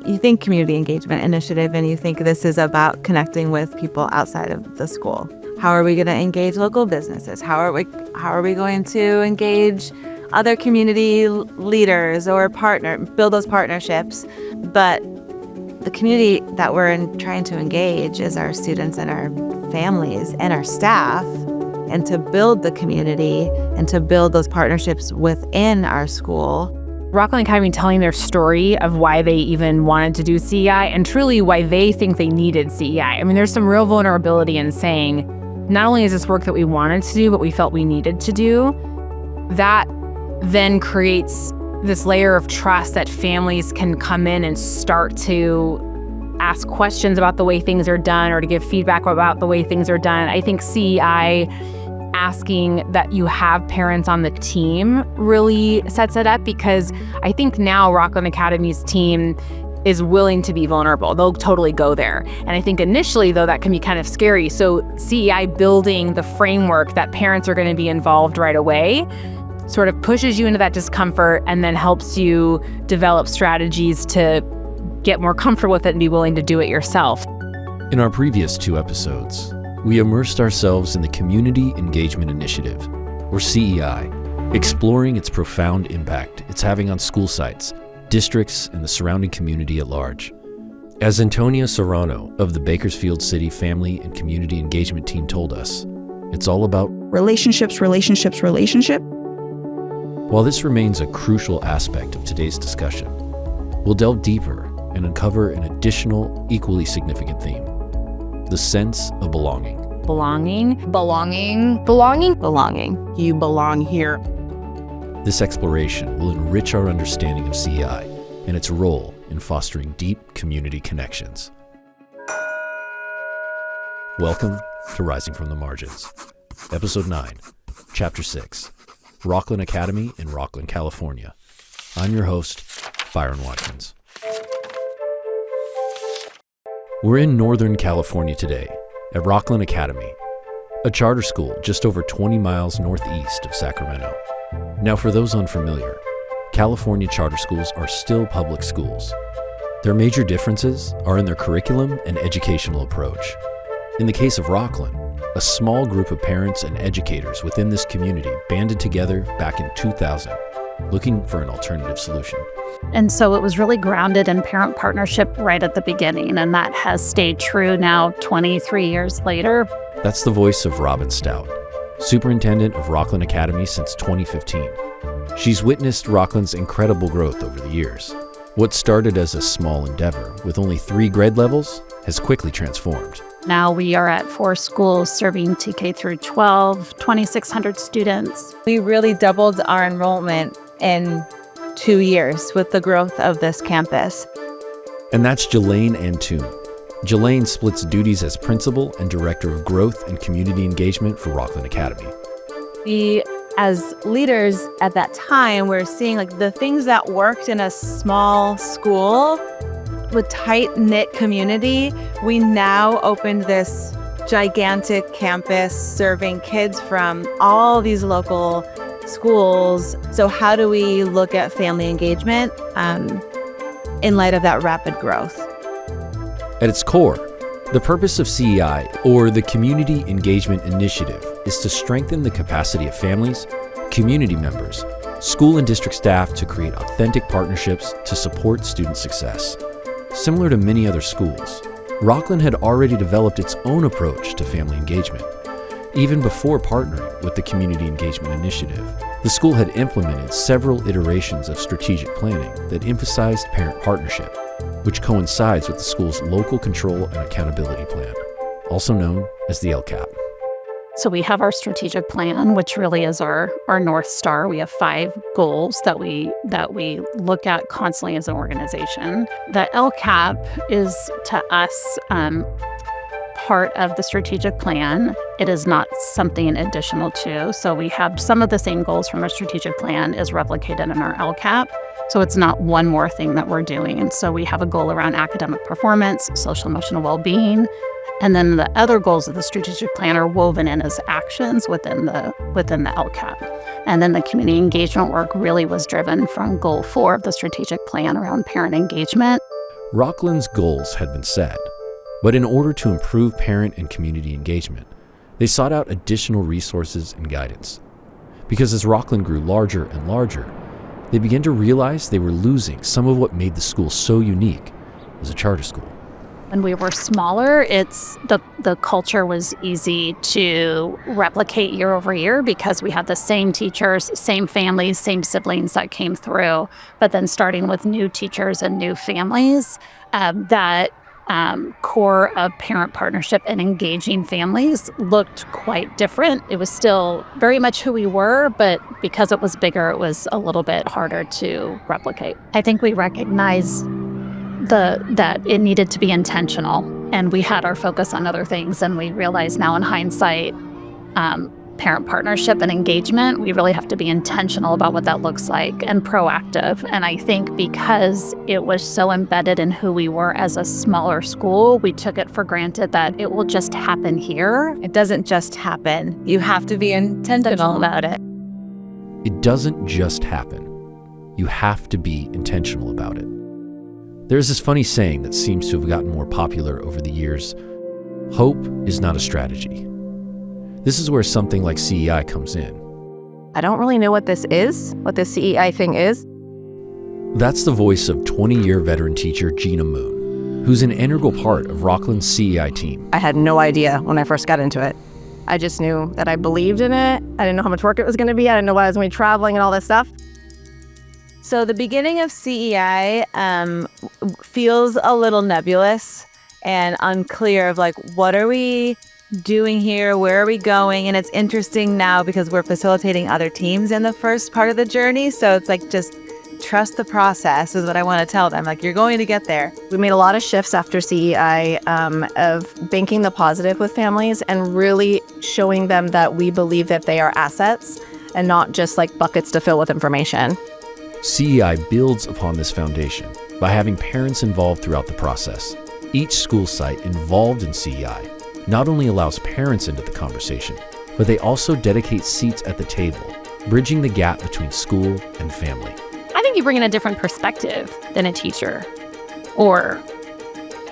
you think community engagement initiative and you think this is about connecting with people outside of the school. How are we going to engage local businesses? How are we going to engage other community leaders or build those partnerships? But the community that we're trying to engage is our students and our families and our staff, and to build the community and to build those partnerships within our school. Rocklin Academy telling their story of why they even wanted to do CEI and truly why they think they needed CEI. I mean, there's some real vulnerability in saying, not only is this work that we wanted to do, but we felt we needed to do. That then creates this layer of trust that families can come in and start to ask questions about the way things are done or to give feedback about the way things are done. I think CEI asking that you have parents on the team really sets it up, because I think now Rocklin Academy's team is willing to be vulnerable. They'll totally go there. And I think initially, though, that can be kind of scary. So CEI building the framework that parents are going to be involved right away sort of pushes you into that discomfort and then helps you develop strategies to get more comfortable with it and be willing to do it yourself. In our previous 2 episodes, we immersed ourselves in the Community Engagement Initiative, or CEI, exploring its profound impact it's having on school sites, districts, and the surrounding community at large. As Antonia Serrano of the Bakersfield City Family and Community Engagement Team told us, it's all about relationships. While this remains a crucial aspect of today's discussion, we'll delve deeper and uncover an additional, equally significant theme: the sense of belonging. Belonging. You belong here. This exploration will enrich our understanding of CEI and its role in fostering deep community connections. Welcome to Rising from the Margins, Episode 9, Chapter 6, Rocklin Academy in Rocklin, California. I'm your host, Byron Watkins. We're in Northern California today at Rocklin Academy, a charter school just over 20 miles northeast of Sacramento. Now, for those unfamiliar, California charter schools are still public schools. Their major differences are in their curriculum and educational approach. In the case of Rocklin, a small group of parents and educators within this community banded together back in 2000, looking for an alternative solution. And so it was really grounded in parent partnership right at the beginning, and that has stayed true now 23 years later. That's the voice of Robin Stout, superintendent of Rocklin Academy since 2015. She's witnessed Rocklin's incredible growth over the years. What started as a small endeavor with only 3 grade levels has quickly transformed. Now we are at 4 schools serving TK through 12, 2,600 students. We really doubled our enrollment in 2 years with the growth of this campus. And that's Jelaine Antoon. Jelaine splits duties as principal and director of growth and community engagement for Rocklin Academy. We, as leaders at that time, we're seeing like the things that worked in a small school with tight-knit community. We now opened this gigantic campus serving kids from all these local schools. So how do we look at family engagement in light of that rapid growth? At its core, the purpose of CEI, or the Community Engagement Initiative, is to strengthen the capacity of families, community members, school and district staff to create authentic partnerships to support student success. Similar to many other schools, Rocklin had already developed its own approach to family engagement. Even before partnering with the Community Engagement Initiative, the school had implemented several iterations of strategic planning that emphasized parent partnership, which coincides with the school's local control and accountability plan, also known as the LCAP. So we have our strategic plan, which really is our North Star. We have 5 goals that we look at constantly as an organization. The LCAP is, to us, part of the strategic plan. It is not something additional to. So we have some of the same goals from our strategic plan is replicated in our LCAP. So it's not one more thing that we're doing. And so we have a goal around academic performance, social emotional well-being, and then the other goals of the strategic plan are woven in as actions within the LCAP. And then the community engagement work really was driven from goal 4 of the strategic plan around parent engagement. Rocklin's goals had been set, but in order to improve parent and community engagement, they sought out additional resources and guidance. Because as Rocklin grew larger and larger, they began to realize they were losing some of what made the school so unique as a charter school. When we were smaller, it's the culture was easy to replicate year over year because we had the same teachers, same families, same siblings that came through. But then starting with new teachers and new families, that core of parent partnership and engaging families looked quite different. It was still very much who we were, but because it was bigger, it was a little bit harder to replicate. I think we recognized that it needed to be intentional, and we had our focus on other things, and we realize now in hindsight, parent partnership and engagement, we really have to be intentional about what that looks like and proactive. And I think because it was so embedded in who we were as a smaller school, we took it for granted that it will just happen here. It doesn't just happen. You have to be intentional about it. It doesn't just happen. You have to be intentional about it. There's this funny saying that seems to have gotten more popular over the years. Hope is not a strategy. This is where something like CEI comes in. I don't really know what this CEI thing is. That's the voice of 20-year veteran teacher Gina Moon, who's an integral part of Rocklin's CEI team. I had no idea when I first got into it. I just knew that I believed in it. I didn't know how much work it was going to be. I didn't know why I was going to be traveling and all this stuff. So the beginning of CEI feels a little nebulous and unclear of like, what are we doing here? Where are we going? And it's interesting now because we're facilitating other teams in the first part of the journey. So it's like, just trust the process is what I want to tell them. Like, you're going to get there. We made a lot of shifts after CEI of banking the positive with families and really showing them that we believe that they are assets and not just like buckets to fill with information. CEI builds upon this foundation by having parents involved throughout the process. Each school site involved in CEI not only allows parents into the conversation, but they also dedicate seats at the table, bridging the gap between school and family. I think you bring in a different perspective than a teacher or,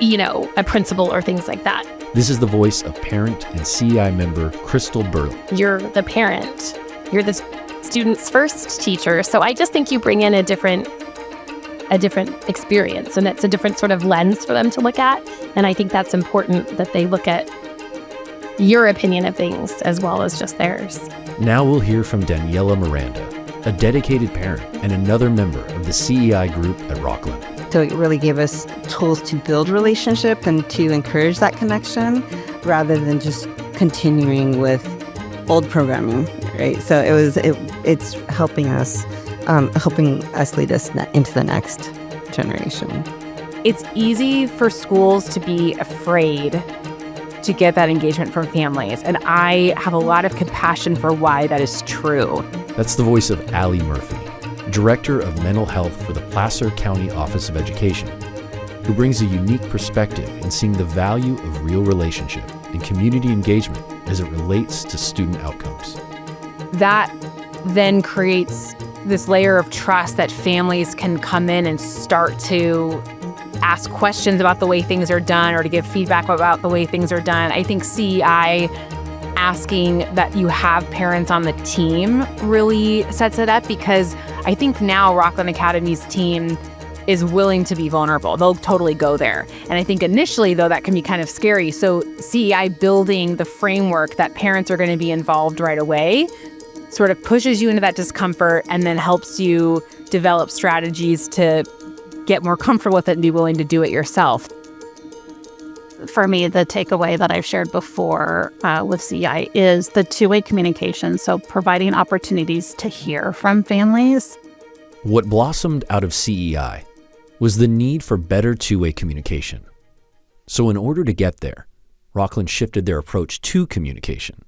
a principal or things like that. This is the voice of parent and CEI member Crystal Burley. You're the parent. You're the student's first teacher. So I just think you bring in a different experience, and it's a different sort of lens for them to look at. And I think that's important that they look at your opinion of things as well as just theirs. Now we'll hear from Daniela Miranda, a dedicated parent and another member of the CEI group at Rocklin. So it really gave us tools to build relationship and to encourage that connection rather than just continuing with old programming, right? So it's helping us lead us into the next generation. It's easy for schools to be afraid to get that engagement from families, and I have a lot of compassion for why that is true. That's the voice of Allie Murphy, Director of Mental Health for the Placer County Office of Education, who brings a unique perspective in seeing the value of real relationship and community engagement as it relates to student outcomes. That then creates this layer of trust that families can come in and start to ask questions about the way things are done or to give feedback about the way things are done. I think CEI asking that you have parents on the team really sets it up, because I think now Rocklin Academy's team is willing to be vulnerable. They'll totally go there. And I think initially, though, that can be kind of scary. So CEI building the framework that parents are going to be involved right away sort of pushes you into that discomfort and then helps you develop strategies to get more comfortable with it and be willing to do it yourself. For me, the takeaway that I've shared before with CEI is the two-way communication. So providing opportunities to hear from families. What blossomed out of CEI was the need for better two-way communication. So in order to get there, Rocklin shifted their approach to communication,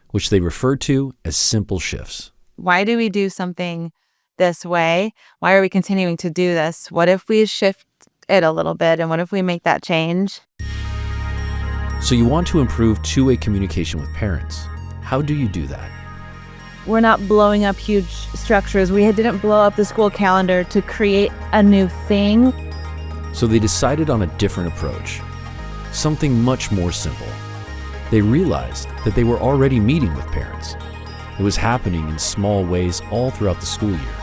which they referred to as simple shifts. Why do we do something this way? Why are we continuing to do this? What if we shift it a little bit, and what if we make that change? So you want to improve two-way communication with parents. How do you do that? We're not blowing up huge structures. We didn't blow up the school calendar to create a new thing. So they decided on a different approach, something much more simple. They realized that they were already meeting with parents. It was happening in small ways all throughout the school year.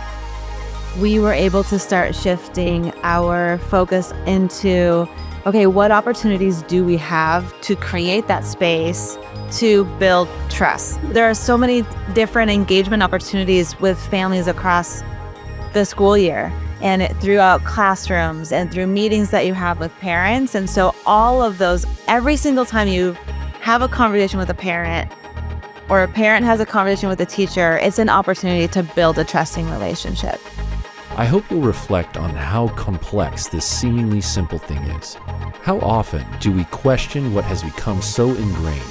We were able to start shifting our focus into, okay, what opportunities do we have to create that space to build trust? There are so many different engagement opportunities with families across the school year and throughout classrooms and through meetings that you have with parents. And so all of those, every single time you have a conversation with a parent or a parent has a conversation with a teacher, it's an opportunity to build a trusting relationship. I hope you'll reflect on how complex this seemingly simple thing is. How often do we question what has become so ingrained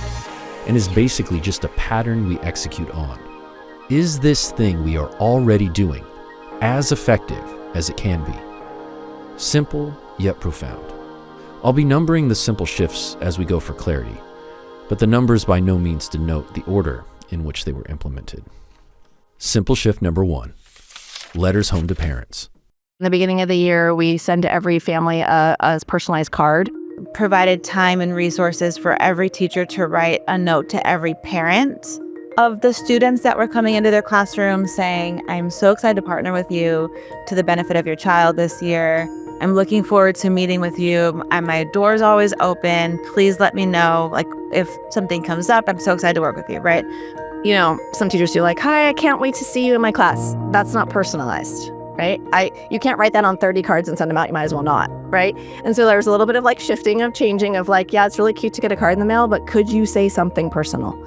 and is basically just a pattern we execute on? Is this thing we are already doing as effective as it can be? Simple yet profound. I'll be numbering the simple shifts as we go for clarity, but the numbers by no means denote the order in which they were implemented. Simple shift number 1. Letters home to parents. In the beginning of the year, we send to every family a personalized card. Provided time and resources for every teacher to write a note to every parent of the students that were coming into their classroom saying, I'm so excited to partner with you to the benefit of your child this year. I'm looking forward to meeting with you. And my door's always open. Please let me know, like, if something comes up. I'm so excited to work with you, right? You know, some teachers do like, hi, I can't wait to see you in my class. That's not personalized, right? You can't write that on 30 cards and send them out. You might as well not, right? And so there's a little bit of like shifting of changing of like, yeah, it's really cute to get a card in the mail, but could you say something personal?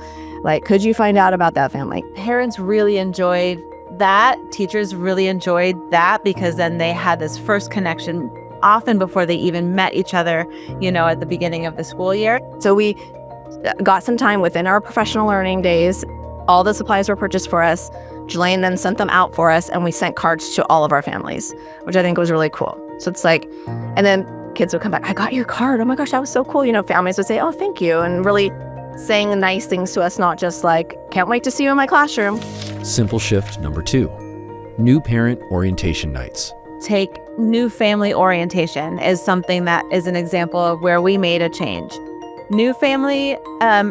Like, could you find out about that family? Parents really enjoyed that. Teachers really enjoyed that because then they had this first connection often before they even met each other, you know, at the beginning of the school year. So we got some time within our professional learning days. All the supplies were purchased for us. Jelaine then sent them out for us, and we sent cards to all of our families, which I think was really cool. So it's like, and then kids would come back, I got your card. Oh my gosh, that was so cool. You know, families would say, oh, thank you. And really saying nice things to us, not just like, can't wait to see you in my classroom. Simple shift number 2. New parent orientation nights. Take new family orientation is something that is an example of where we made a change. New family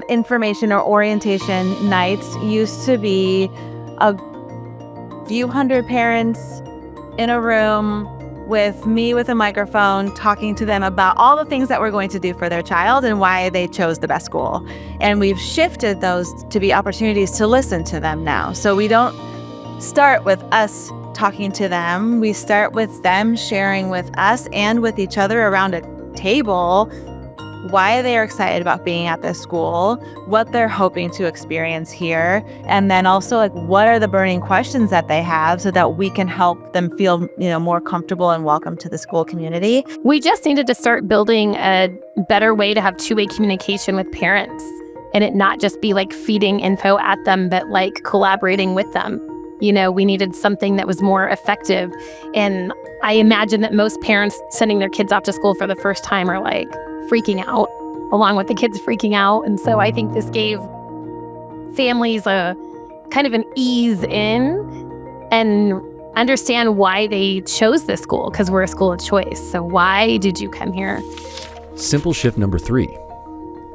information or orientation nights used to be a few hundred parents in a room with me with a microphone talking to them about all the things that we're going to do for their child and why they chose the best school. And we've shifted those to be opportunities to listen to them now. So we don't start with us talking to them. We start with them sharing with us and with each other around a table why they are excited about being at this school, what they're hoping to experience here, and then also like what are the burning questions that they have so that we can help them feel, you know, more comfortable and welcome to the school community. We just needed to start building a better way to have two-way communication with parents and it not just be like feeding info at them, but like collaborating with them. You know, we needed something that was more effective. And I imagine that most parents sending their kids off to school for the first time are like freaking out, along with the kids freaking out. And so I think this gave families a kind of an ease in and understand why they chose this school, because we're a school of choice. So why did you come here? Simple shift number 3.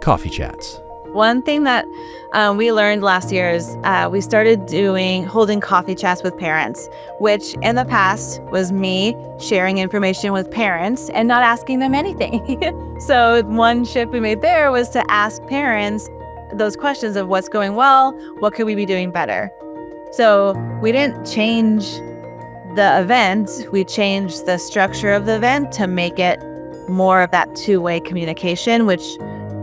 Coffee chats. One thing that we learned last year is we started holding coffee chats with parents, which in the past was me sharing information with parents and not asking them anything. So one shift we made there was to ask parents those questions of what's going well, what could we be doing better? So we didn't change the event, we changed the structure of the event to make it more of that two-way communication, which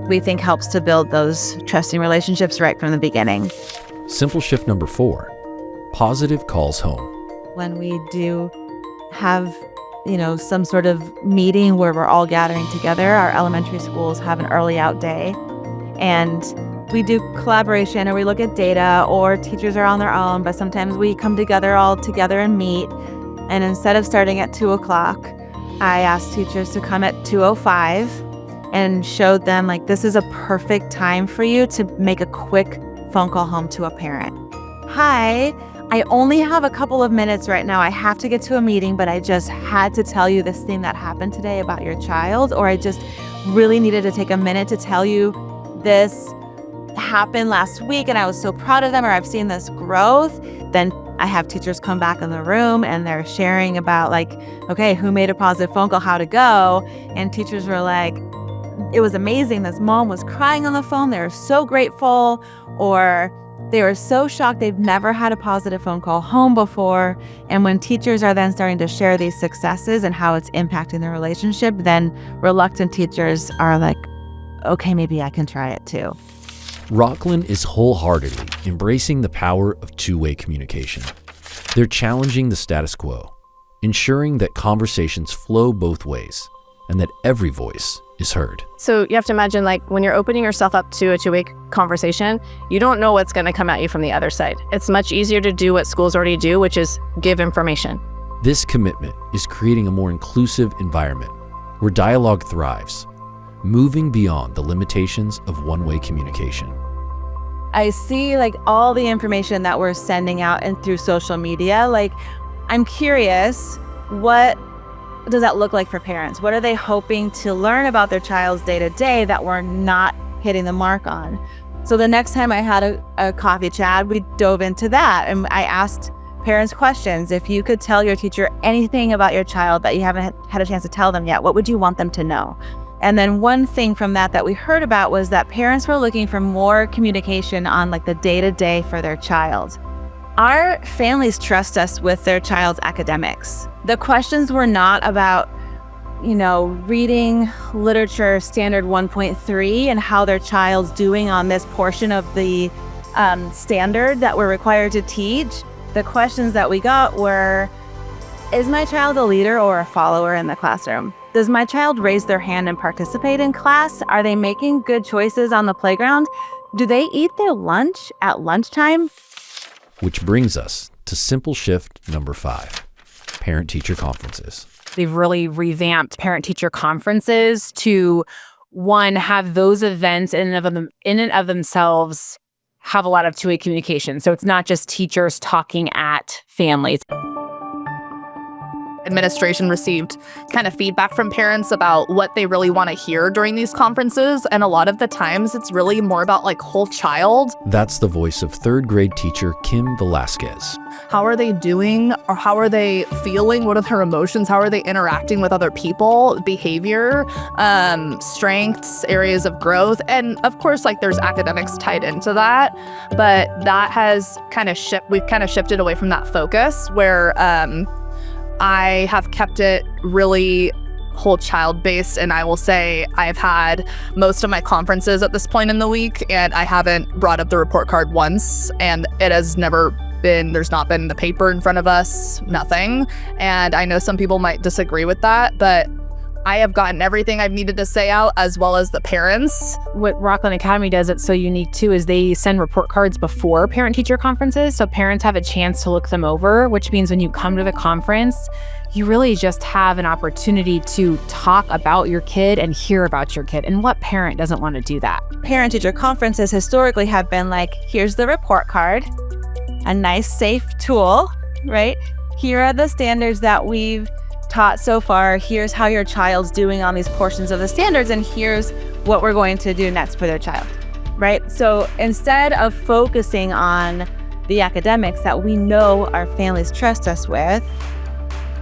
we think helps to build those trusting relationships right from the beginning. Simple shift number 4. Positive calls home. When we do have, you know, some sort of meeting where we're all gathering together, our elementary schools have an early out day, and we do collaboration or we look at data, or teachers are on their own, but sometimes we come together all together and meet. And instead of starting at 2:00, I ask teachers to come at 2:05 and showed them like, this is a perfect time for you to make a quick phone call home to a parent. Hi, I only have a couple of minutes right now. I have to get to a meeting, but I just had to tell you this thing that happened today about your child, or I just really needed to take a minute to tell you this happened last week and I was so proud of them, or I've seen this growth. Then I have teachers come back in the room and they're sharing about like, okay, who made a positive phone call, how to go. And teachers were like, it was amazing. This mom was crying on the phone. They were so grateful, or they were so shocked they've never had a positive phone call home before. And when teachers are then starting to share these successes and how it's impacting their relationship, then reluctant teachers are like, okay, maybe I can try it too. Rocklin is wholeheartedly embracing the power of two-way communication. They're challenging the status quo, ensuring that conversations flow both ways and that every voice is heard. So you have to imagine, like, when you're opening yourself up to a two-way conversation, you don't know what's going to come at you from the other side. It's much easier to do what schools already do, which is give information. This commitment is creating a more inclusive environment where dialogue thrives, moving beyond the limitations of one-way communication. I see like all the information that we're sending out and through social media. Like, I'm curious, what does that look like for parents? What are they hoping to learn about their child's day-to-day that we're not hitting the mark on? So the next time I had a coffee chat, we dove into that and I asked parents questions. If you could tell your teacher anything about your child that you haven't had a chance to tell them yet, what would you want them to know? And then one thing from that we heard about was that parents were looking for more communication on like the day-to-day for their child. Our families trust us with their child's academics. The questions were not about, reading literature standard 1.3 and how their child's doing on this portion of the standard that we're required to teach. The questions that we got were, is my child a leader or a follower in the classroom? Does my child raise their hand and participate in class? Are they making good choices on the playground? Do they eat their lunch at lunchtime? Which brings us to simple shift number 5, parent-teacher conferences. They've really revamped parent-teacher conferences to, one, have those events in and of themselves have a lot of two-way communication. So it's not just teachers talking at families. Administration received kind of feedback from parents about what they really want to hear during these conferences. And a lot of the times it's really more about like whole child. That's the voice of 3rd grade teacher Kim Velasquez. How are they doing, or how are they feeling? What are their emotions? How are they interacting with other people? Behavior, strengths, areas of growth. And of course, like there's academics tied into that, but that has kind of we've kind of shifted away from that focus where, I have kept it really whole child based, and I will say I've had most of my conferences at this point in the week and I haven't brought up the report card once, and it has never been, there's not been the paper in front of us, nothing. And I know some people might disagree with that, but I have gotten everything I've needed to say out, as well as the parents. What Rocklin Academy does that's so unique too is they send report cards before parent-teacher conferences, so parents have a chance to look them over, which means when you come to the conference, you really just have an opportunity to talk about your kid and hear about your kid. And what parent doesn't want to do that? Parent-teacher conferences historically have been like, here's the report card, a nice, safe tool, right? Here are the standards that we've taught so far. Here's how your child's doing on these portions of the standards, and here's what we're going to do next for their child, right? So instead of focusing on the academics that we know our families trust us with,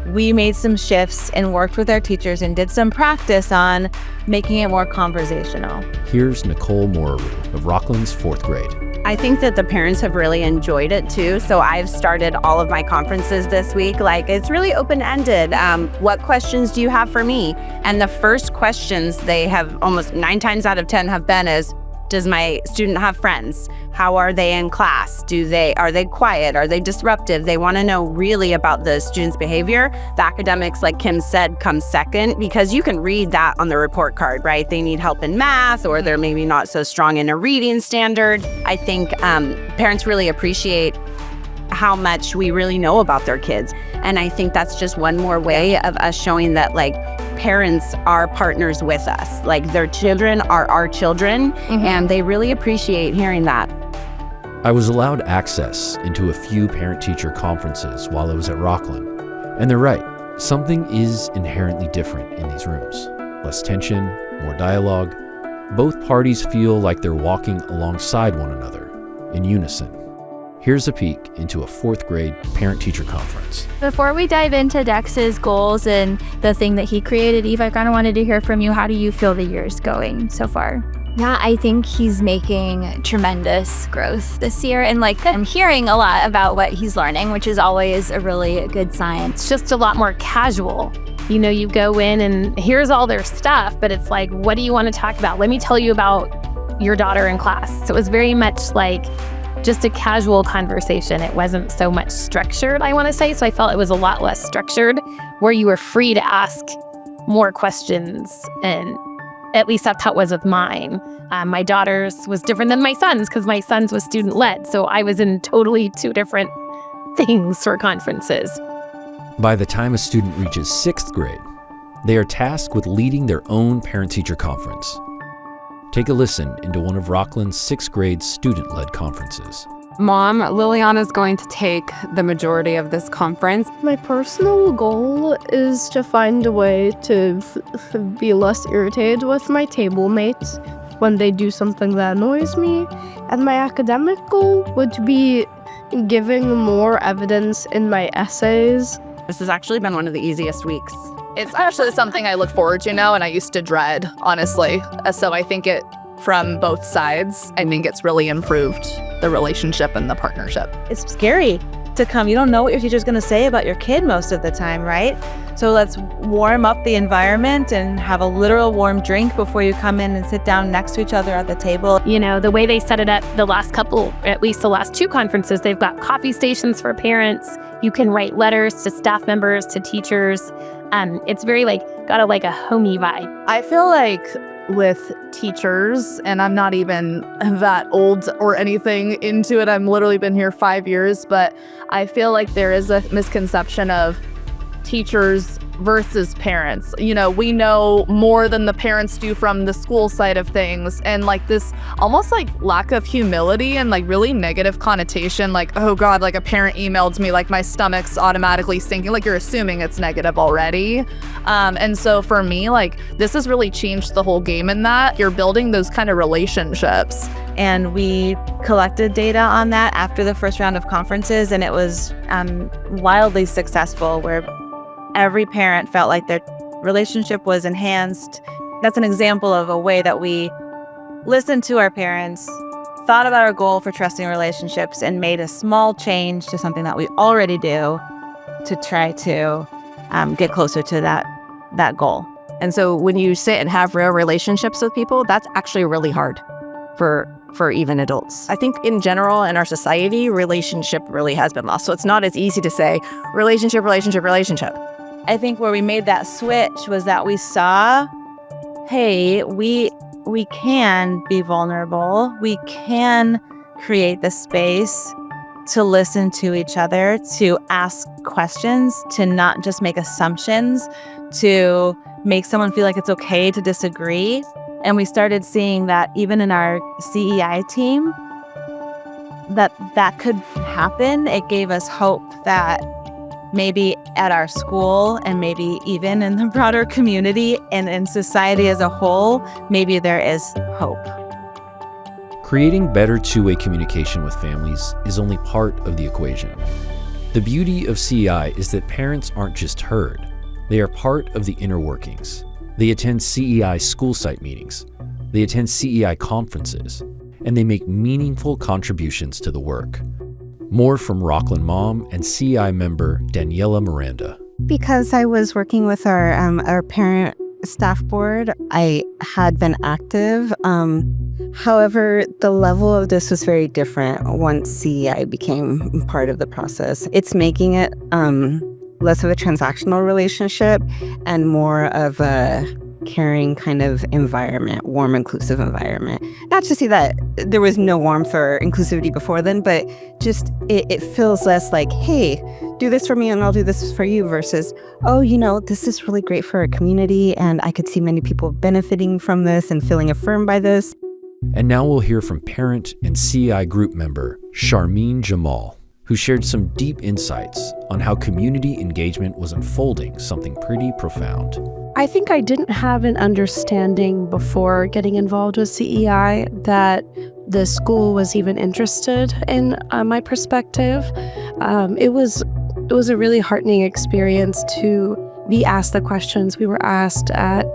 we made some shifts and worked with our teachers and did some practice on making it more conversational. Here's Nicole Moraru of Rocklin's 4th grade. I think that the parents have really enjoyed it too. So I've started all of my conferences this week. Like, it's really open-ended. What questions do you have for me? And the first questions they have almost 9 times out of 10 have been is, does my student have friends? How are they in class? Are they quiet? Are they disruptive? They want to know really about the student's behavior. The academics, like Kim said, come second, because you can read that on the report card, right? They need help in math, or they're maybe not so strong in a reading standard. I think parents really appreciate how much we really know about their kids. And I think that's just one more way of us showing that, like, parents are partners with us. Like, their children are our children, and they really appreciate hearing that. I was allowed access into a few parent-teacher conferences while I was at Rocklin. And they're right, something is inherently different in these rooms. Less tension, more dialogue. Both parties feel like they're walking alongside one another, in unison. Here's a peek into a 4th grade parent-teacher conference. Before we dive into Dex's goals and the thing that he created, Eve, I kind of wanted to hear from you. How do you feel the year's going so far? Yeah, I think he's making tremendous growth this year. And I'm hearing a lot about what he's learning, which is always a really good sign. It's just a lot more casual. You know, you go in and here's all their stuff, but it's like, what do you want to talk about? Let me tell you about your daughter in class. So it was very much like just a casual conversation. It wasn't so much structured, I want to say. So I felt it was a lot less structured, where you were free to ask more questions. And at least that's how it was with mine. My daughter's was different than my son's because my son's was student-led. So I was in totally 2 different things for conferences. By the time a student reaches 6th grade, they are tasked with leading their own parent-teacher conference. Take a listen into one of Rocklin's 6th grade student-led conferences. Mom, Liliana's going to take the majority of this conference. My personal goal is to find a way to be less irritated with my table mates when they do something that annoys me. And my academic goal would be giving more evidence in my essays. This has actually been one of the easiest weeks. It's actually something I look forward to now, and I used to dread, honestly. So I think it, from both sides, I think it's really improved the relationship and the partnership. It's scary to come. You don't know what your teacher's going to say about your kid most of the time, right? So let's warm up the environment and have a literal warm drink before you come in and sit down next to each other at the table. You know, the way they set it up the last couple, at least the last 2 conferences, they've got coffee stations for parents. You can write letters to staff members, to teachers. It's very got a homey vibe. I feel like with teachers, and I'm not even that old or anything into it, I've literally been here 5 years, but I feel like there is a misconception of teachers versus parents. You know, we know more than the parents do from the school side of things, and this almost lack of humility and really negative connotation, oh God, a parent emailed me, my stomach's automatically sinking, you're assuming it's negative already. And so for me, this has really changed the whole game in that you're building those kind of relationships. And we collected data on that after the first round of conferences, and it was wildly successful, where every parent felt like their relationship was enhanced. That's an example of a way that we listened to our parents, thought about our goal for trusting relationships, and made a small change to something that we already do to try to get closer to that goal. And so when you sit and have real relationships with people, that's actually really hard for even adults. I think in general in our society, relationship really has been lost. So it's not as easy to say relationship. I think where we made that switch was that we saw, hey, we can be vulnerable. We can create the space to listen to each other, to ask questions, to not just make assumptions, to make someone feel like it's okay to disagree. And we started seeing that even in our CEI team, that could happen. It gave us hope that maybe at our school and maybe even in the broader community and in society as a whole, maybe there is hope. Creating better two-way communication with families is only part of the equation. The beauty of CEI is that parents aren't just heard, they are part of the inner workings. They attend CEI school site meetings, they attend CEI conferences, and they make meaningful contributions to the work. More from Rocklin mom and CEI member Daniela Miranda. Because I was working with our parent staff board, I had been active. However, the level of this was very different once CEI became part of the process. It's making it less of a transactional relationship and more of a caring kind of environment, warm, inclusive environment. Not to say that there was no warmth or inclusivity before then, but just it feels less like, hey, do this for me and I'll do this for you, versus, oh, this is really great for our community and I could see many people benefiting from this and feeling affirmed by this. And now we'll hear from parent and CEI group member Sharmeen Jamal, who shared some deep insights on how community engagement was unfolding something pretty profound. I think I didn't have an understanding before getting involved with CEI that the school was even interested in my perspective. It was a really heartening experience to be asked the questions we were asked at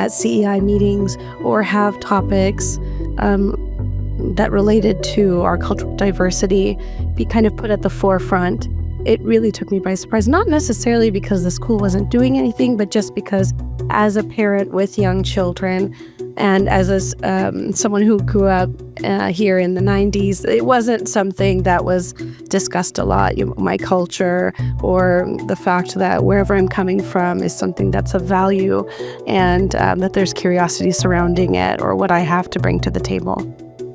CEI meetings, or have topics that related to our cultural diversity be kind of put at the forefront. It really took me by surprise, not necessarily because the school wasn't doing anything, but just because as a parent with young children and as someone who grew up here in the 90s, it wasn't something that was discussed a lot. My culture or the fact that wherever I'm coming from is something that's of value, and that there's curiosity surrounding it or what I have to bring to the table.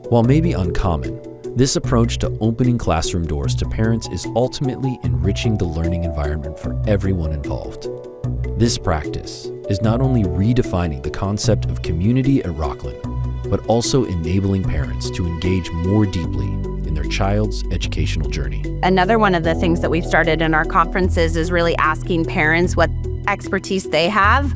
While maybe uncommon, this approach to opening classroom doors to parents is ultimately enriching the learning environment for everyone involved. This practice is not only redefining the concept of community at Rocklin, but also enabling parents to engage more deeply in their child's educational journey. Another one of the things that we've started in our conferences is really asking parents what expertise they have,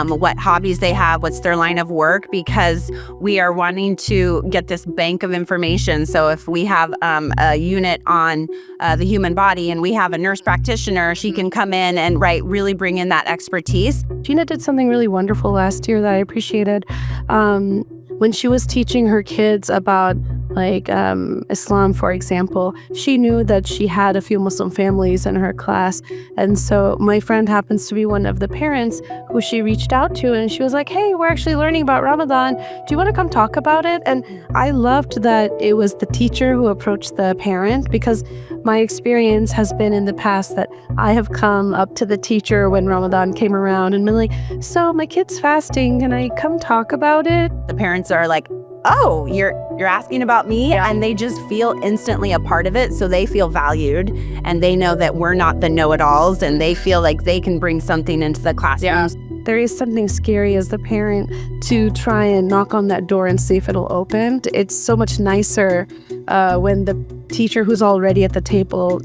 what hobbies they have, what's their line of work, because we are wanting to get this bank of information. So if we have a unit on the human body and we have a nurse practitioner, she can come in and really bring in that expertise. Gina did something really wonderful last year that I appreciated. When she was teaching her kids about Islam, for example, she knew that she had a few Muslim families in her class. And so my friend happens to be one of the parents who she reached out to, and she was like, hey, we're actually learning about Ramadan. Do you want to come talk about it? And I loved that it was the teacher who approached the parent, because my experience has been in the past that I have come up to the teacher when Ramadan came around and been like, so my kid's fasting, can I come talk about it? The parents are like, oh, you're asking about me? Yeah. And they just feel instantly a part of it. So they feel valued, and they know that we're not the know-it-alls, and they feel like they can bring something into the classrooms. Yeah. There is something scary as the parent to try and knock on that door and see if it'll open. It's so much nicer when the teacher who's already at the table,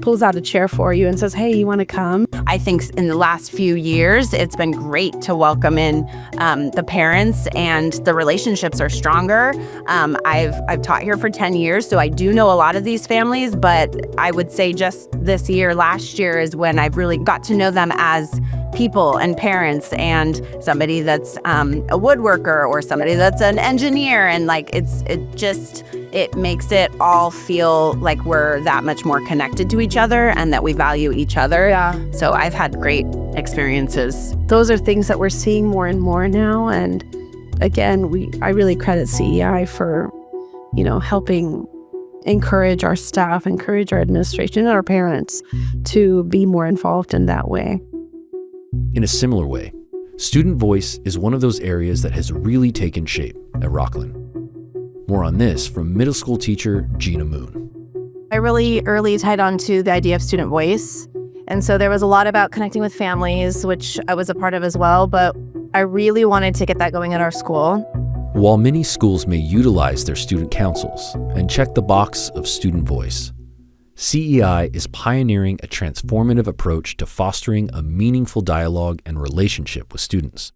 pulls out a chair for you and says, hey, you want to come? I think in the last few years, it's been great to welcome in the parents, and the relationships are stronger. I've taught here for 10 years, so I do know a lot of these families, but I would say just this year, last year, is when I've really got to know them as people and parents, and somebody that's a woodworker or somebody that's an engineer, and it makes it all feel like we're that much more connected to each other and that we value each other. Yeah. So I've had great experiences. Those are things that we're seeing more and more now. And again, I really credit CEI for, helping encourage our staff, encourage our administration and our parents to be more involved in that way. In a similar way, student voice is one of those areas that has really taken shape at Rocklin. More on this from middle school teacher Gina Moon. I really early tied on to the idea of student voice. And so there was a lot about connecting with families, which I was a part of as well, but I really wanted to get that going at our school. While many schools may utilize their student councils and check the box of student voice, CEI is pioneering a transformative approach to fostering a meaningful dialogue and relationship with students.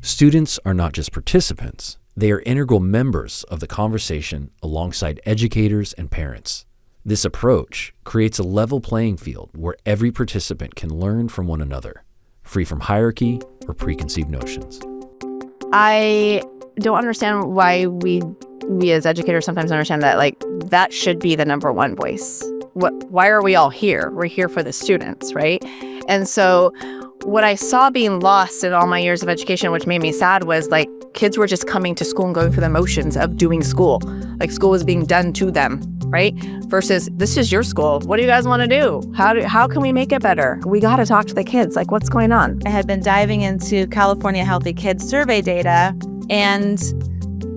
Students are not just participants, they are integral members of the conversation alongside educators and parents. This approach creates a level playing field where every participant can learn from one another, free from hierarchy or preconceived notions. I don't understand why we as educators sometimes understand that that should be the number one voice. Why are we all here? We're here for the students, right? And so what I saw being lost in all my years of education, which made me sad, was kids were just coming to school and going through the motions of doing school. School was being done to them, right? Versus, this is your school. What do you guys want to do? How can we make it better? We got to talk to the kids. What's going on? I had been diving into California Healthy Kids survey data, and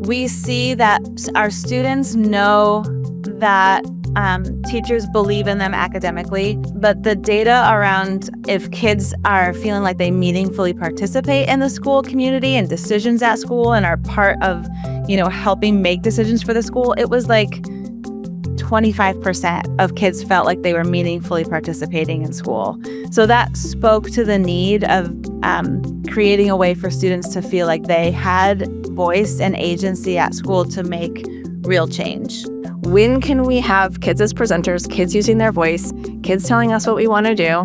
we see that our students know that teachers believe in them academically, but the data around if kids are feeling like they meaningfully participate in the school community and decisions at school and are part of, helping make decisions for the school, it was like 25% of kids felt like they were meaningfully participating in school. So that spoke to the need of creating a way for students to feel like they had voice and agency at school to make real change. When can we have kids as presenters, kids using their voice, kids telling us what we want to do?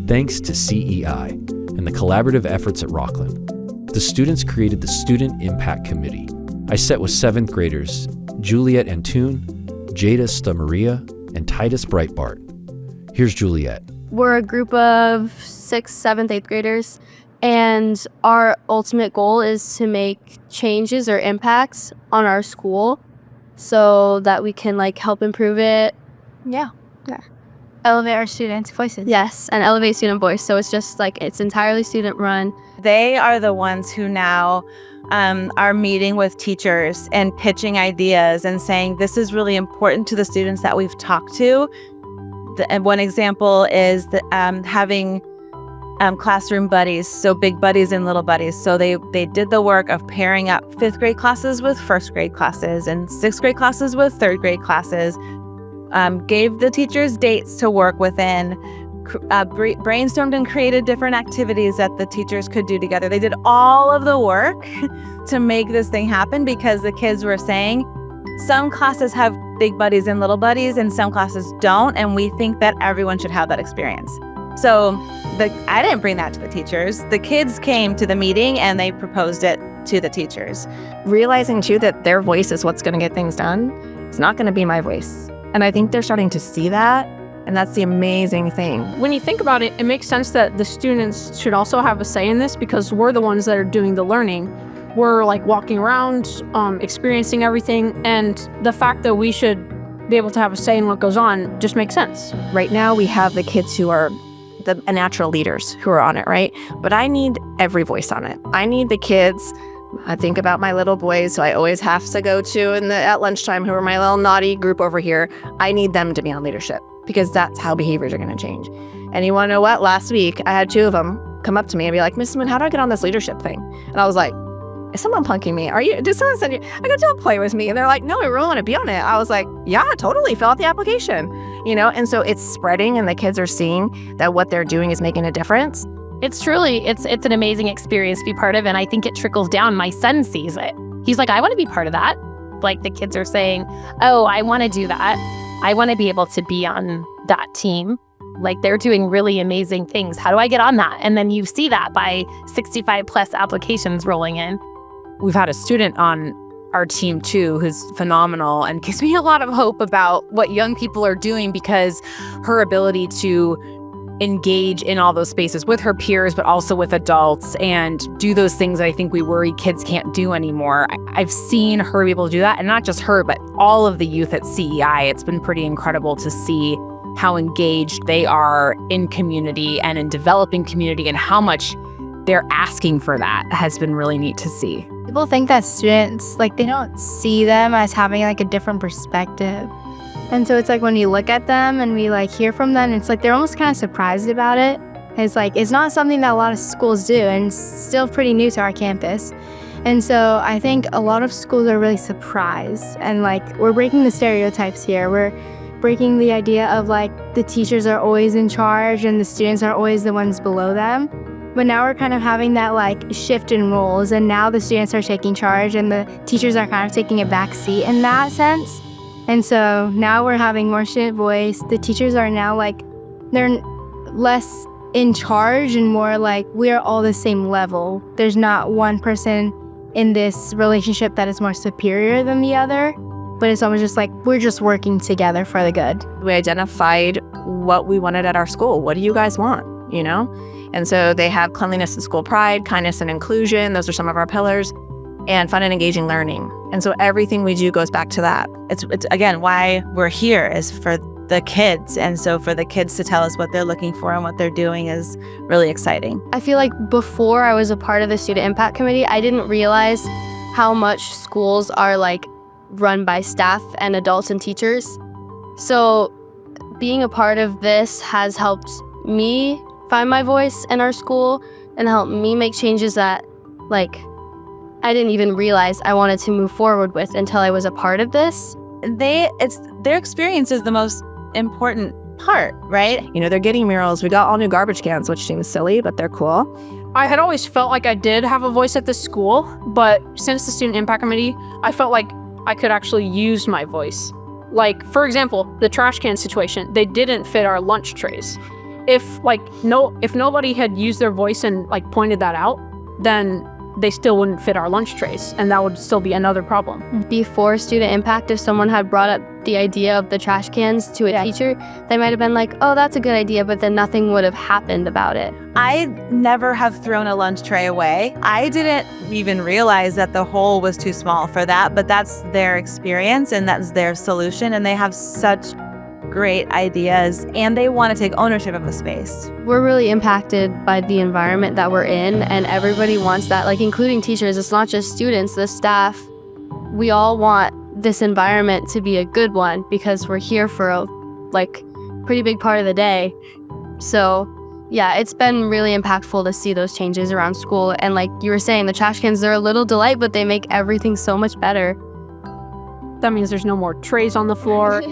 Thanks to CEI and the collaborative efforts at Rocklin, the students created the Student Impact Committee. I sat with 7th graders Juliet Antune, Jada Stamaria, and Titus Breitbart. Here's Juliet. We're a group of 6th, 7th, 8th graders, and our ultimate goal is to make changes or impacts on our school so that we can help improve it. Yeah. Elevate our students' voices. Yes, and elevate student voice. So it's just it's entirely student run. They are the ones who now are meeting with teachers and pitching ideas and saying, this is really important to the students that we've talked to. And one example is having classroom buddies, so big buddies and little buddies. So they did the work of pairing up 5th grade classes with 1st grade classes and 6th grade classes with 3rd grade classes, gave the teachers dates to work within, brainstormed and created different activities that the teachers could do together. They did all of the work to make this thing happen because the kids were saying, some classes have big buddies and little buddies and some classes don't, and we think that everyone should have that experience. So I didn't bring that to the teachers. The kids came to the meeting and they proposed it to the teachers. Realizing too that their voice is what's going to get things done. It's not going to be my voice. And I think they're starting to see that. And that's the amazing thing. When you think about it, it makes sense that the students should also have a say in this because we're the ones that are doing the learning. We're walking around, experiencing everything. And the fact that we should be able to have a say in what goes on just makes sense. Right now, we have the kids who are the natural leaders who are on it, right? But I need every voice on it. I need the kids. I think about my little boys who I always have to go to at lunchtime, who are my little naughty group over here. I need them to be on leadership because that's how behaviors are going to change. And you want to know what? Last week, I had 2 of them come up to me and be like, Miss Moon, how do I get on this leadership thing? And I was like, is someone punking me? Did someone send you? I go, don't play with me. And they're like, no, I really want to be on it. I was like, yeah, totally. Fill out the application. And so it's spreading and the kids are seeing that what they're doing is making a difference. It's truly, it's an amazing experience to be part of. And I think it trickles down. My son sees it. He's like, I want to be part of that. The kids are saying, oh, I want to do that. I want to be able to be on that team. They're doing really amazing things. How do I get on that? And then you see that by 65 plus applications rolling in. We've had a student on our team too who's phenomenal and gives me a lot of hope about what young people are doing because her ability to engage in all those spaces with her peers, but also with adults and do those things that I think we worry kids can't do anymore. I've seen her be able to do that, and not just her, but all of the youth at CEI. It's been pretty incredible to see how engaged they are in community and in developing community and how much they're asking for that has been really neat to see. People think that students, they don't see them as having a different perspective. And so it's when you look at them and we hear from them, it's they're almost kind of surprised about it. It's not something that a lot of schools do, and it's still pretty new to our campus. And so I think a lot of schools are really surprised, and we're breaking the stereotypes here. We're breaking the idea of the teachers are always in charge and the students are always the ones below them. But now we're kind of having that shift in roles, and now the students are taking charge and the teachers are kind of taking a back seat in that sense. And so now we're having more student voice. The teachers are now they're less in charge and more we're all the same level. There's not one person in this relationship that is more superior than the other, but it's almost just we're just working together for the good. We identified what we wanted at our school. What do you guys want? And so they have cleanliness and school pride, kindness and inclusion. Those are some of our pillars. And fun and engaging learning. And so everything we do goes back to that. It's again, why we're here is for the kids. And so for the kids to tell us what they're looking for and what they're doing is really exciting. I feel before I was a part of the Student Impact Committee, I didn't realize how much schools are run by staff and adults and teachers. So being a part of this has helped me find my voice in our school and helped me make changes that, like, I didn't even realize I wanted to move forward with until I was a part of this. Their experience is the most important part, right? You know, they're getting murals. We got all new garbage cans, which seems silly, but they're cool. I had always felt like I did have a voice at the school, but since the Student Impact Committee, I felt like I could actually use my voice. Like, for example, the trash can situation, they didn't fit our lunch trays. If nobody had used their voice and like pointed that out, then they still wouldn't fit our lunch trays, and that would still be another problem. Before Student Impact, if someone had brought up the idea of the trash cans to a teacher, they might have been like, oh, that's a good idea, but then nothing would have happened about it. I never have thrown a lunch tray away. I didn't even realize that the hole was too small for that, but that's their experience and that's their solution, and they have such great ideas and they want to take ownership of the space. We're really impacted by the environment that we're in, and everybody wants that, like including teachers. It's not just students, the staff. We all want this environment to be a good one because we're here for a pretty big part of the day. So yeah, it's been really impactful to see those changes around school. And like you were saying, the trash cans, they're a little delight, but they make everything so much better. That means there's no more trays on the floor.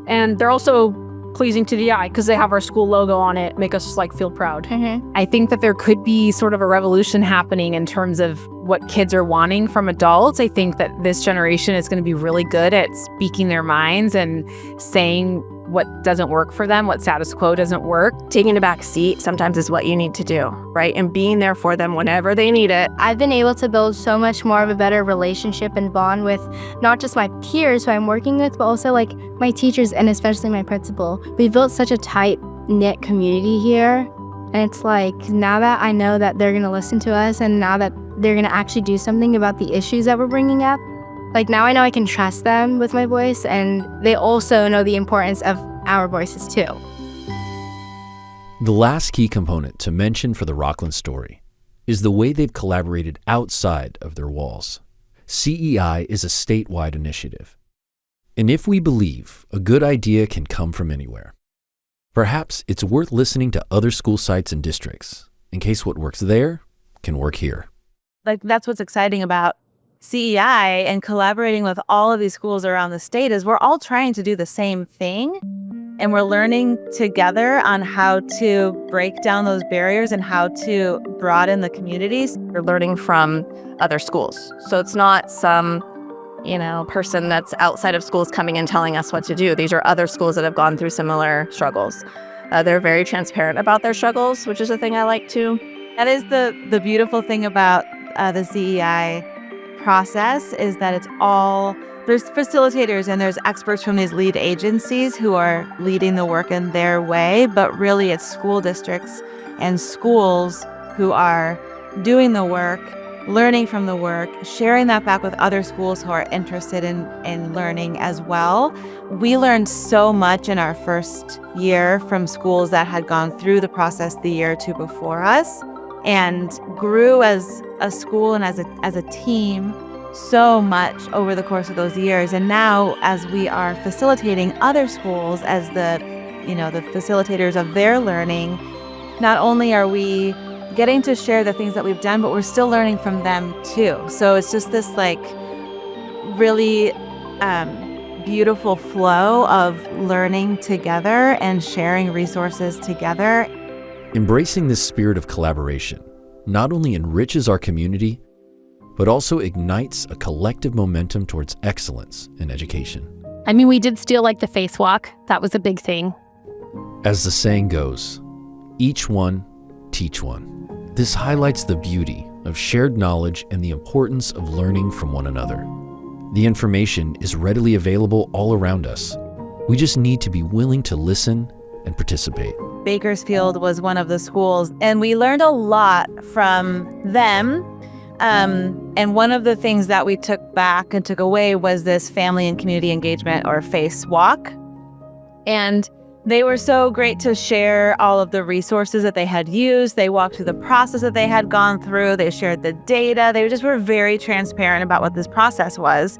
And they're also pleasing to the eye because they have our school logo on it, make us like feel proud. I think that there could be sort of a revolution happening in terms of what kids are wanting from adults. I think that this generation is going to be really good at speaking their minds and saying what doesn't work for them, what status quo doesn't work. Taking a back seat sometimes is what you need to do, right? And being there for them whenever they need it. I've been able to build so much more of a better relationship and bond with not just my peers who I'm working with, but also like my teachers and especially my principal. We've built such a tight-knit community here. And it's like, now that I know that they're gonna listen to us and now that they're gonna actually do something about the issues that we're bringing up, like now I know I can trust them with my voice, and they also know the importance of our voices too. The last key component to mention for the Rocklin story is the way they've collaborated outside of their walls. CEI is a statewide initiative. And if we believe a good idea can come from anywhere, perhaps it's worth listening to other school sites and districts in case what works there can work here. Like, that's what's exciting about CEI and collaborating with all of these schools around the state is we're all trying to do the same thing, and we're learning together on how to break down those barriers and how to broaden the communities. We're learning from other schools. So it's not some, person that's outside of schools coming and telling us what to do. These are other schools that have gone through similar struggles. They're very transparent about their struggles, which is a thing I like too. That is the beautiful thing about the CEI process, is that it's all, there's facilitators and there's experts from these lead agencies who are leading the work in their way, but really it's school districts and schools who are doing the work, learning from the work, sharing that back with other schools who are interested in learning as well. We learned so much in our first year from schools that had gone through the process the year or two before us, and grew as a school and as a team so much over the course of those years. And now, as we are facilitating other schools as the facilitators of their learning, not only are we getting to share the things that we've done, but we're still learning from them too. So it's just this really beautiful flow of learning together and sharing resources together. Embracing this spirit of collaboration not only enriches our community, but also ignites a collective momentum towards excellence in education. I mean, we did still like the face walk. That was a big thing. As the saying goes, each one, teach one. This highlights the beauty of shared knowledge and the importance of learning from one another. The information is readily available all around us. We just need to be willing to listen and participate. Bakersfield was one of the schools, and we learned a lot from them. And one of the things that we took back and took away was this family and community engagement, or FACE walk. And they were so great to share all of the resources that they had used. They walked through the process that they had gone through. They shared the data. They just were very transparent about what this process was.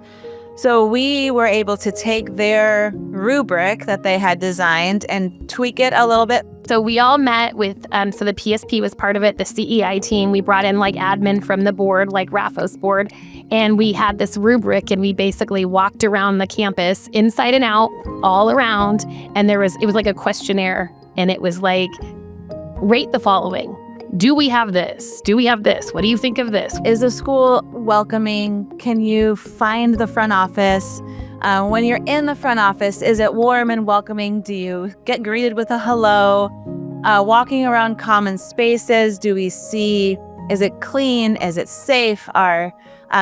So we were able to take their rubric that they had designed and tweak it a little bit. So we all met with, so the PSP was part of it, the CEI team. We brought in like admin from the board, like Raphos board, and we had this rubric and we basically walked around the campus inside and out, all around. And it was like a questionnaire, and it was like, rate the following. Do we have this? Do we have this? What do you think of this? Is the school welcoming? Can you find the front office? When you're in the front office, is it warm and welcoming? Do you get greeted with a hello? Walking around common spaces, do we see, is it clean? Is it safe? Are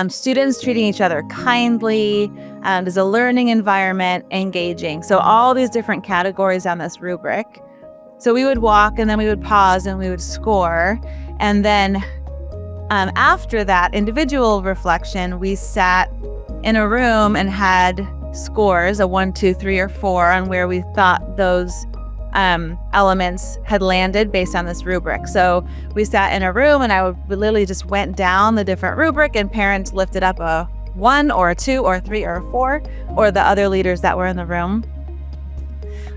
students treating each other kindly? Is the learning environment engaging? So all these different categories on this rubric. So we would walk and then we would pause and we would score. And then after that individual reflection, we sat in a room and had scores, a 1, 2, 3, or 4, on where we thought those elements had landed based on this rubric. So we sat in a room and we literally just went down the different rubric, and parents lifted up a 1 or a 2 or a 3 or a 4, or the other leaders that were in the room.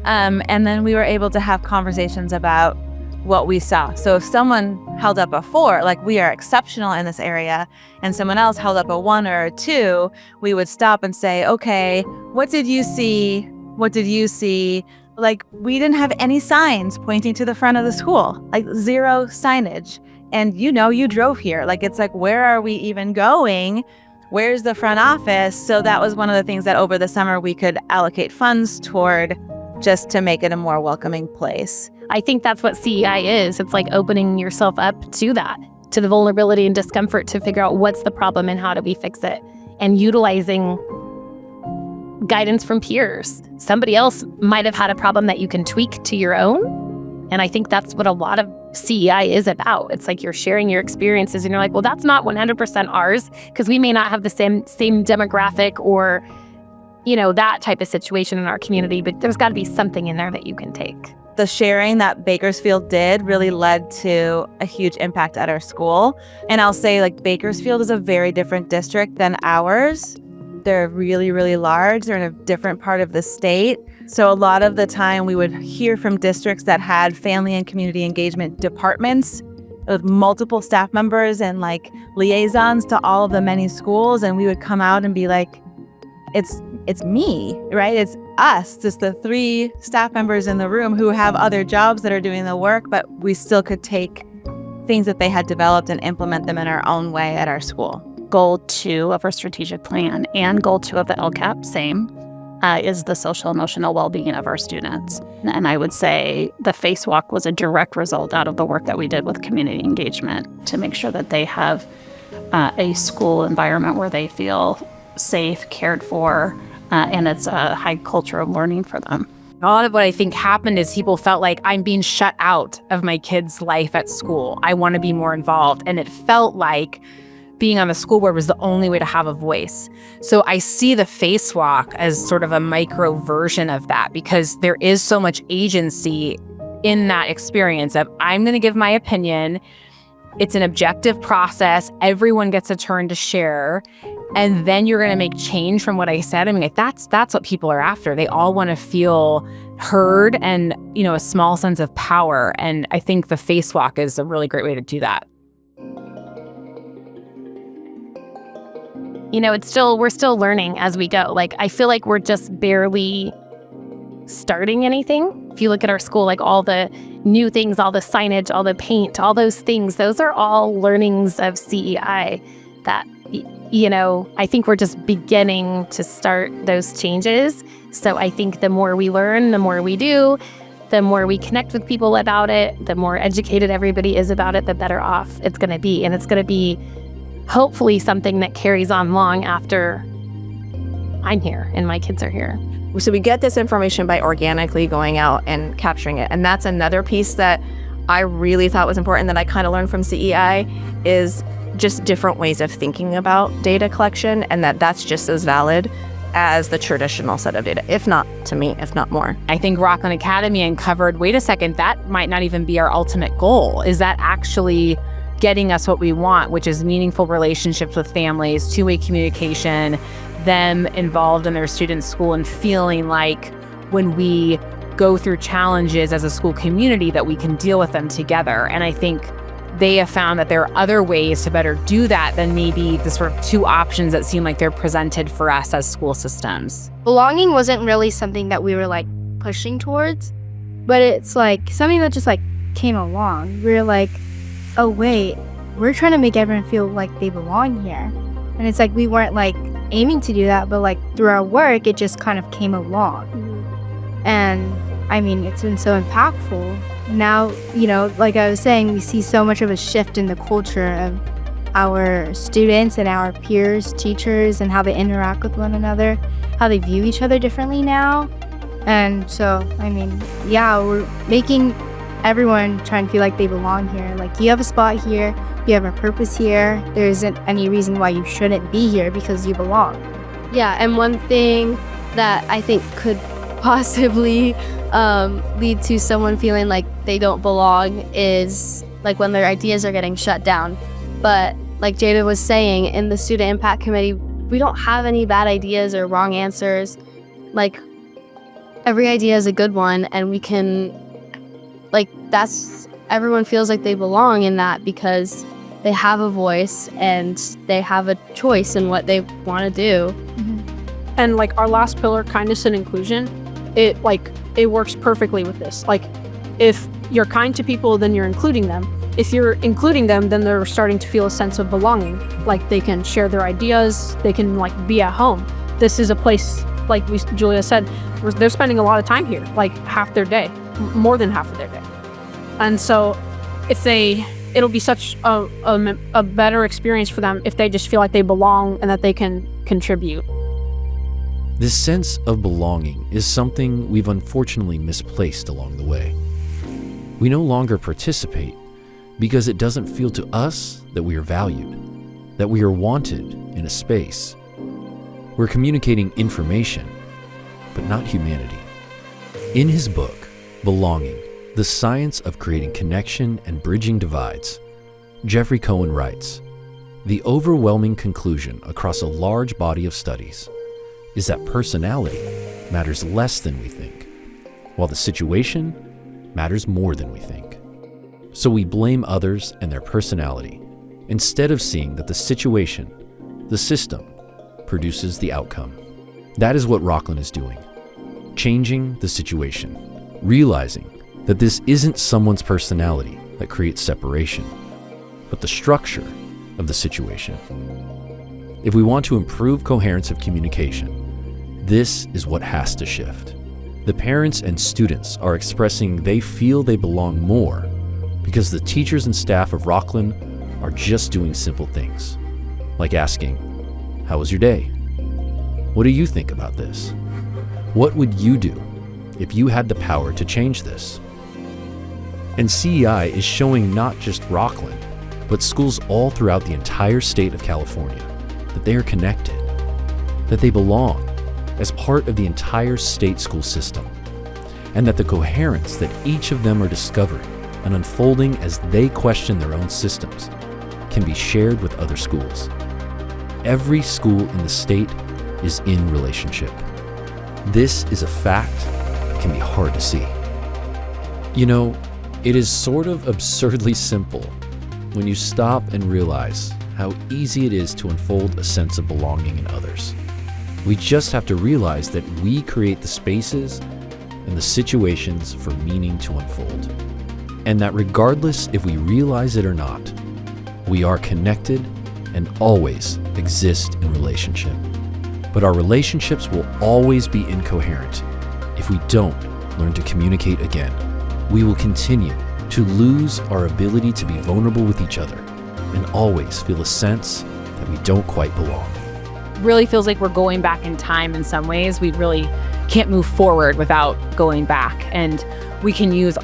And then we were able to have conversations about what we saw. So if someone held up a 4, like we are exceptional in this area, and someone else held up a 1 or a 2, we would stop and say, okay, what did you see? What did you see? Like, we didn't have any signs pointing to the front of the school, like 0 signage. And you drove here. Like, it's like, where are we even going? Where's the front office? So that was one of the things that over the summer we could allocate funds toward, just to make it a more welcoming place. I think that's what CEI is. It's like opening yourself up to that, to the vulnerability and discomfort, to figure out what's the problem and how do we fix it, and utilizing guidance from peers. Somebody else might have had a problem that you can tweak to your own. And I think that's what a lot of CEI is about. It's like you're sharing your experiences and you're like, well, that's not 100% ours, because we may not have the same demographic or that type of situation in our community, but there's got to be something in there that you can take. The sharing that Bakersfield did really led to a huge impact at our school. And I'll say, like, Bakersfield is a very different district than ours. They're really, really large. They're in a different part of the state. So a lot of the time we would hear from districts that had family and community engagement departments with multiple staff members and like liaisons to all of the many schools. And we would come out and be like, it's me, right? It's us, just the 3 staff members in the room who have other jobs that are doing the work, but we still could take things that they had developed and implement them in our own way at our school. Goal 2 of our strategic plan and goal 2 of the LCAP, same, is the social emotional well-being of our students. And I would say the face walk was a direct result out of the work that we did with community engagement to make sure that they have a school environment where they feel safe, cared for, and it's a high culture of learning for them. A lot of what I think happened is people felt like, I'm being shut out of my kid's life at school. I want to be more involved. And it felt like being on the school board was the only way to have a voice. So I see the face walk as sort of a micro version of that, because there is so much agency in that experience of, I'm going to give my opinion. It's an objective process. Everyone gets a turn to share. And then you're going to make change from what I said. I mean, like, that's what people are after. They all want to feel heard and, a small sense of power. And I think the face walk is a really great way to do that. We're still learning as we go. Like, I feel like we're just barely starting anything. If you look at our school, like all the new things, all the signage, all the paint, all those things, those are all learnings of CEI that, I think we're just beginning to start those changes. So I think the more we learn, the more we do, the more we connect with people about it, the more educated everybody is about it, the better off it's going to be. And it's going to be hopefully something that carries on long after I'm here and my kids are here. So we get this information by organically going out and capturing it. And that's another piece that I really thought was important that I kind of learned from CEI is just different ways of thinking about data collection, and that's just as valid as the traditional set of data, if not more. I think Rocklin Academy uncovered, wait a second, that might not even be our ultimate goal. Is that actually getting us what we want, which is meaningful relationships with families, two-way communication, them involved in their students' school and feeling like when we go through challenges as a school community that we can deal with them together. And I think they have found that there are other ways to better do that than maybe the sort of two options that seem like they're presented for us as school systems. Belonging wasn't really something that we were like pushing towards, but it's like something that just like came along. We were like, oh wait, we're trying to make everyone feel like they belong here. And it's like we weren't like aiming to do that, but like through our work, it just kind of came along. And I mean, it's been so impactful. Now, you know, like I was saying, we see so much of a shift in the culture of our students and our peers, teachers, and how they interact with one another, how they view each other differently now. And so, I mean, yeah, we're making everyone try and feel like they belong here. Like, you have a spot here, you have a purpose here. There isn't any reason why you shouldn't be here because you belong. Yeah, and one thing that I think could possibly lead to someone feeling like they don't belong is like when their ideas are getting shut down. But like Jada was saying, in the Student Impact Committee, we don't have any bad ideas or wrong answers. Like, every idea is a good one, and we can, like, that's, everyone feels like they belong in that because they have a voice and they have a choice in what they want to do. And like our last pillar, kindness and inclusion, it works perfectly with this. Like, if you're kind to people, then you're including them. If you're including them, then they're starting to feel a sense of belonging. Like, they can share their ideas, they can like be at home. This is a place, like Julia said, they're spending a lot of time here, like half their day, more than half of their day. And so it'll be such a better experience for them if they just feel like they belong and that they can contribute. This sense of belonging is something we've unfortunately misplaced along the way. We no longer participate because it doesn't feel to us that we are valued, that we are wanted in a space. We're communicating information, but not humanity. In his book, Belonging, The Science of Creating Connection and Bridging Divides, Jeffrey Cohen writes, "The overwhelming conclusion across a large body of studies is that personality matters less than we think, while the situation matters more than we think. So we blame others and their personality, instead of seeing that the situation, the system, produces the outcome." That is what Rocklin is doing, changing the situation, realizing that this isn't someone's personality that creates separation, but the structure of the situation. If we want to improve coherence of communication, this is what has to shift. The parents and students are expressing they feel they belong more because the teachers and staff of Rocklin are just doing simple things, like asking, "How was your day? What do you think about this? What would you do if you had the power to change this?" And CEI is showing not just Rocklin, but schools all throughout the entire state of California that they are connected, that they belong as part of the entire state school system, and that the coherence that each of them are discovering and unfolding as they question their own systems can be shared with other schools. Every school in the state is in relationship. This is a fact that can be hard to see. You know, it is sort of absurdly simple when you stop and realize how easy it is to unfold a sense of belonging in others. We just have to realize that we create the spaces and the situations for meaning to unfold. And that regardless if we realize it or not, we are connected and always exist in relationship. But our relationships will always be incoherent if we don't learn to communicate again. We will continue to lose our ability to be vulnerable with each other and always feel a sense that we don't quite belong. Really feels like we're going back in time in some ways. We really can't move forward without going back. And we can use,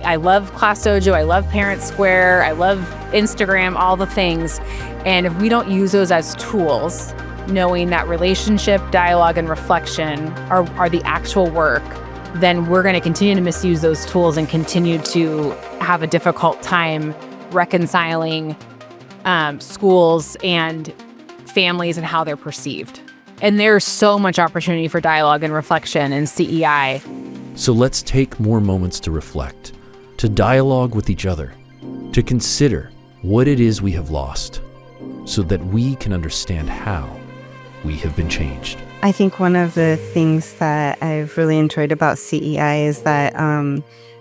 I love Class Dojo, I love Parent Square, I love Instagram, all the things. And if we don't use those as tools, knowing that relationship, dialogue, and reflection are the actual work, then we're going to continue to misuse those tools and continue to have a difficult time reconciling schools and families and how they're perceived. And there's so much opportunity for dialogue and reflection in CEI. So let's take more moments to reflect, to dialogue with each other, to consider what it is we have lost, so that we can understand how we have been changed. I think one of the things that I've really enjoyed about CEI is that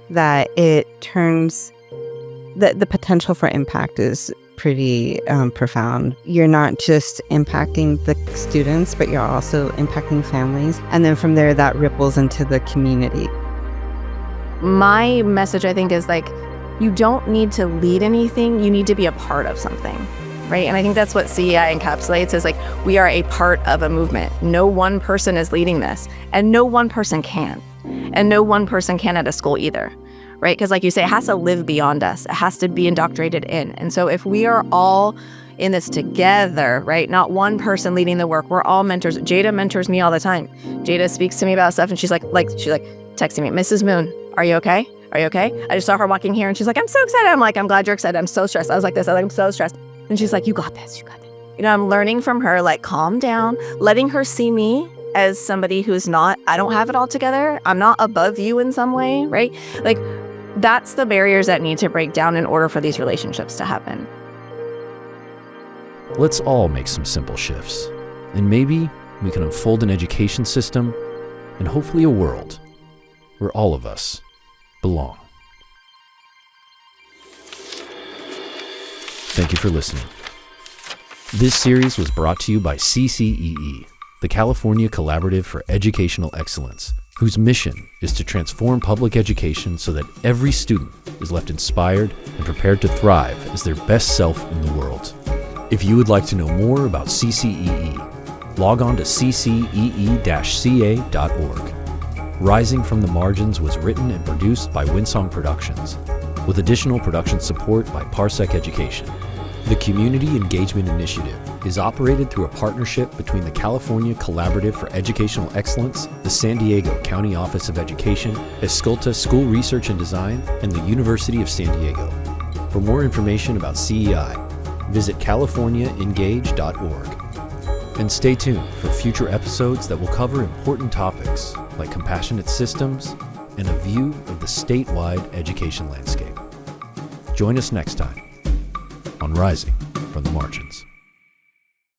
that it turns the potential for impact is pretty profound. You're not just impacting the students, but you're also impacting families. And then from there, that ripples into the community. My message, I think, is like, you don't need to lead anything. You need to be a part of something, right? And I think that's what CEI encapsulates, is like, we are a part of a movement. No one person is leading this, and no one person can. And no one person can at a school either, right? Because like you say, it has to live beyond us. It has to be indoctrinated in. And so if we are all in this together, right? Not one person leading the work. We're all mentors. Jada mentors me all the time. Jada speaks to me about stuff, and she's like texting me, Mrs. Moon, are you okay? Are you okay? I just saw her walking here, and she's like, I'm so excited. I'm like, I'm glad you're excited. I'm so stressed. I was like this. I'm so stressed. And she's like, you got this. You got this. You know, I'm learning from her, like, calm down, letting her see me as somebody who's not, I don't have it all together. I'm not above you in some way, right? Like, that's the barriers that need to break down in order for these relationships to happen. Let's all make some simple shifts, and maybe we can unfold an education system and hopefully a world where all of us belong. Thank you for listening. This series was brought to you by CCEE, the California Collaborative for Educational Excellence, whose mission is to transform public education so that every student is left inspired and prepared to thrive as their best self in the world. If you would like to know more about CCEE, log on to ccee-ca.org. Rising from the Margins was written and produced by Windsong Productions, with additional production support by Parsec Education. The Community Engagement Initiative is operated through a partnership between the California Collaborative for Educational Excellence, the San Diego County Office of Education, Escolta School Research and Design, and the University of San Diego. For more information about CEI, visit californiaengage.org. And stay tuned for future episodes that will cover important topics like compassionate systems and a view of the statewide education landscape. Join us next time on Rising from the Margins.